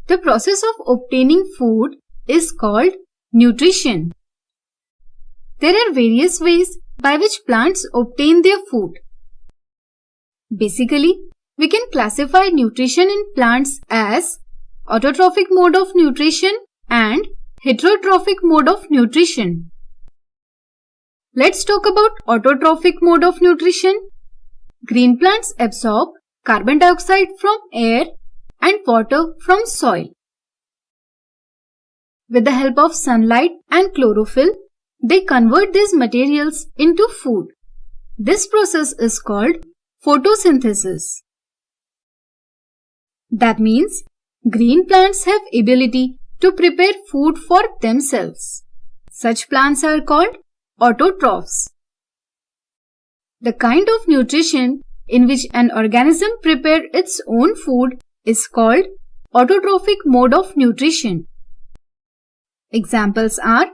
The process of obtaining food is called nutrition. There are various ways by which plants obtain their food. Basically, we can classify nutrition in plants as autotrophic mode of nutrition and heterotrophic mode of nutrition. Let's talk about autotrophic mode of nutrition. Green plants absorb carbon dioxide from air and water from soil. With the help of sunlight and chlorophyll, they convert these materials into food. This process is called photosynthesis. That means green plants have ability to prepare food for themselves. Such plants are called autotrophs. The kind of nutrition in which an organism prepares its own food is called autotrophic mode of nutrition. Examples are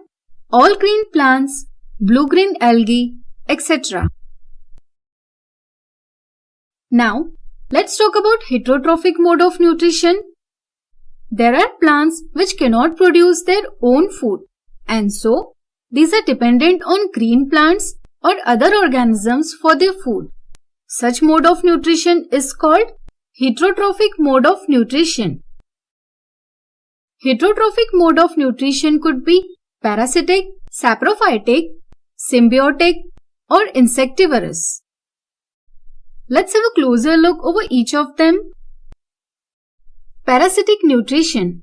all green plants, blue-green algae, etc. Now, let's talk about heterotrophic mode of nutrition. There are plants which cannot produce their own food, and so these are dependent on green plants or other organisms for their food. Such mode of nutrition is called heterotrophic mode of nutrition. Heterotrophic mode of nutrition could be parasitic, saprophytic, symbiotic, or insectivorous. Let's have a closer look over each of them. Parasitic nutrition.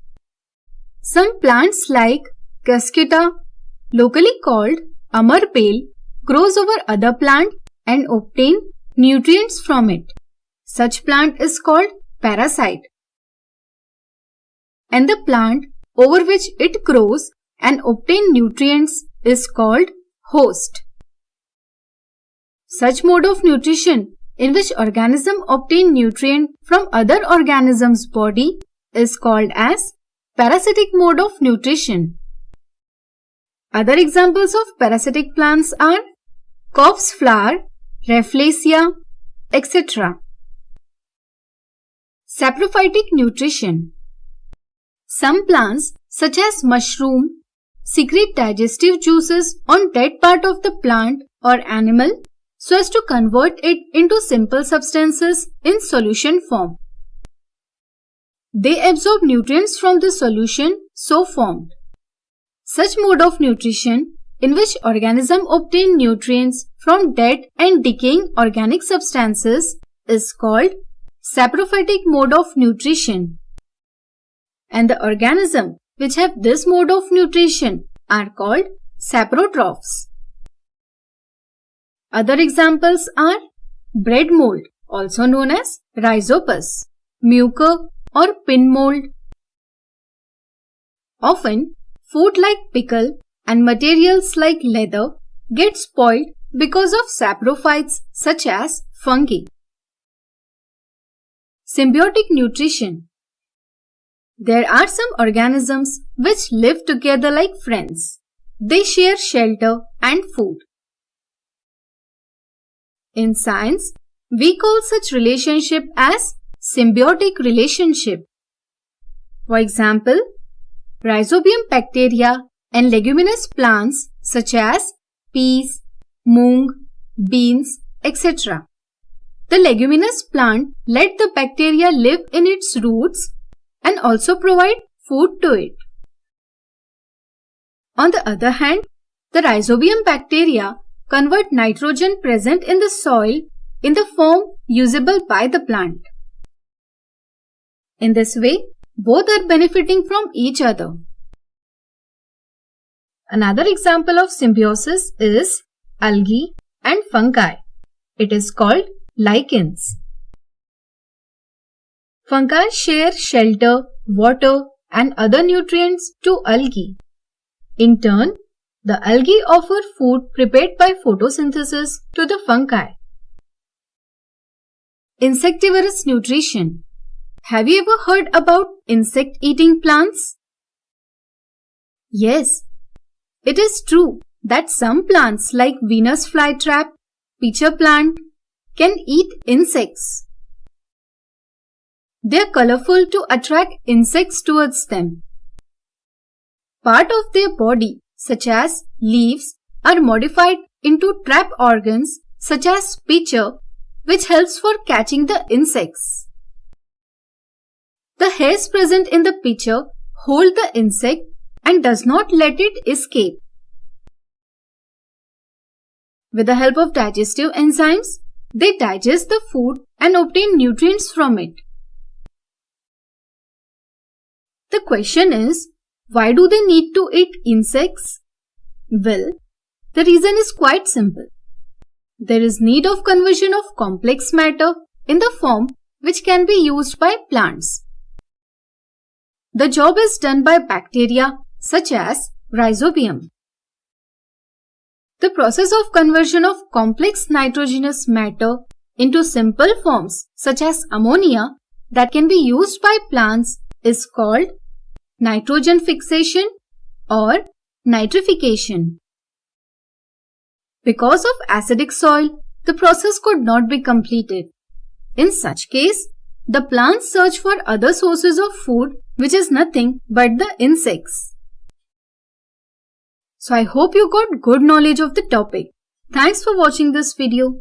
Some plants like Cuscuta, locally called amarpale, grows over other plant and obtain nutrients from it. Such plant is called parasite. And the plant over which it grows and obtain nutrients is called host. Such mode of nutrition in which organism obtain nutrient from other organism's body is called as parasitic mode of nutrition. Other examples of parasitic plants are corpse flower, Rafflesia, etc. Saprophytic nutrition. Some plants such as mushroom secrete digestive juices on dead part of the plant or animal so as to convert it into simple substances in solution form. They absorb nutrients from the solution so formed. Such mode of nutrition in which organism obtain nutrients from dead and decaying organic substances is called saprophytic mode of nutrition. And the organism which have this mode of nutrition are called saprotrophs. Other examples are bread mold, also known as rhizopus, mucor or pin mold. Often, food like pickle and materials like leather get spoiled because of saprophytes such as fungi. Symbiotic nutrition. There are some organisms which live together like friends. They share shelter and food. In science, we call such relationship as symbiotic relationship. For example, Rhizobium bacteria and leguminous plants such as peas, moong, beans, etc. The leguminous plant let the bacteria live in its roots and also provide food to it. On the other hand, the Rhizobium bacteria convert nitrogen present in the soil in the form usable by the plant. In this way, both are benefiting from each other. Another example of symbiosis is algae and fungi. It is called lichens. Fungi share shelter, water, and other nutrients to algae. In turn, the algae offer food prepared by photosynthesis to the fungi. Insectivorous nutrition. Have you ever heard about insect-eating plants? Yes, it is true that some plants like Venus flytrap, pitcher plant can eat insects. They are colorful to attract insects towards them. Part of their body, such as leaves, are modified into trap organs such as pitcher, which helps for catching the insects. The hairs present in the pitcher hold the insect and does not let it escape. With the help of digestive enzymes, they digest the food and obtain nutrients from it. The question is, why do they need to eat insects? Well, the reason is quite simple. There is need of conversion of complex matter in the form which can be used by plants. The job is done by bacteria such as Rhizobium. The process of conversion of complex nitrogenous matter into simple forms such as ammonia that can be used by plants is called nitrogen fixation or nitrification. Because of acidic soil, the process could not be completed. In such case, the plants search for other sources of food which is nothing but the insects. So I hope you got good knowledge of the topic. Thanks for watching this video.